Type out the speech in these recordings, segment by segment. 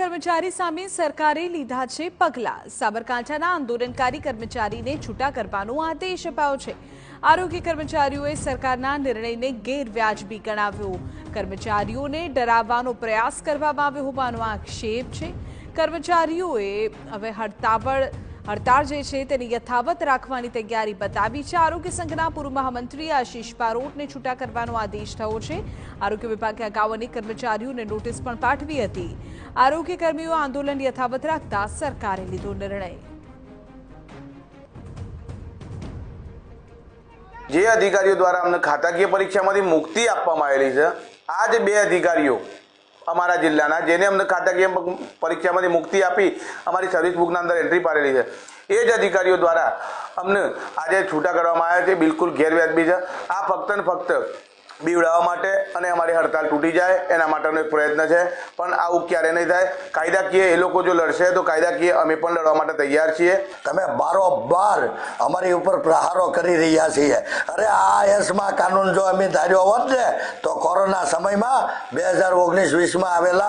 કર્મચારી સામે સરકારે લીધા છે પગલાં। સાબરકાંઠાના આંદોલનકારી કર્મચારીને છૂટા કરવાનો આદેશ અપાયો છે। આરોગ્ય કર્મચારીઓએ સરકારના નિર્ણયને ગેરવ્યાજબી ગણાવ્યો। કર્મચારીઓને ડરાવવાનો પ્રયાસ કરવામાં આવ્યો હોવાનો આક્ષેપ છે। કર્મચારીઓએ હવે હડતાળ જે છે તેને યથાવત રાખવાની તૈયારી બતાવી છે। આરોગ્ય સંઘના પૂર્વ મહામંત્રી આશીષ બારોટને છૂટા કરવાનો આદેશ થયો છે। આરોગ્ય વિભાગે અગાઉ અનેક કર્મચારીઓને નોટિસ પણ પાઠવી હતી। આરોગ્ય કર્મીઓ આંદોલન યથાવત રાખતા સરકારે લીધો નિર્ણય। જે અધિકારીઓ દ્વારા અમને ખાતાકીય પરીક્ષામાંથી મુક્તિ આપવામાં આવેલી છે, આ જે બે અધિકારીઓ અમારા जिल्लाना जेने अमने खाताकीय परीक्षा में मुक्ति आपी अमरी सर्विस बुकना अंदर एंट्री पारेली है, ए ज अधिकारीओ द्वारा अमने आज छूटा करवामां आव्या छे। बिल्कुल गैरव्याजबी छे। आ फक्त ने फक्त बीवड़ावा माटे अने अमारी हड़ताल तूटी जाए एना माटेनो एक प्रयत्न छे, पण आवुं क्यारे नहीं थाय। कायदाकीय ए लोको जो लड़शे तो कायदाकीय अमे पण लड़वा माटे तैयार छीए। तमे बारोबार अमारी उपर प्रहारो करी रह्या छीए। अरे आ एसमा कानून जो अमे धार्यो होत ने तो कोरोना समय में 2019-20 में आवेला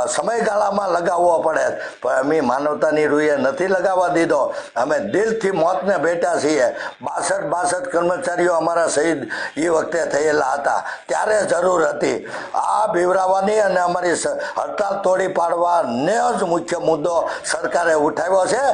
समयगाळामां लगावવો પડે, પણ અમે માનવતાની રૂએ નથી લગાવવા દીધો। અમે દિલથી મોતને ભેટા છીએ। 62 કર્મચારીઓ અમારા શહીદ એ વખતે થયેલા હતા, ત્યારે જરૂર હતી આ બીવરાવાની અને અમારી હડતાલ તોડી પાડવાને જ મુખ્ય મુદ્દો સરકારે ઉઠાવ્યો છે।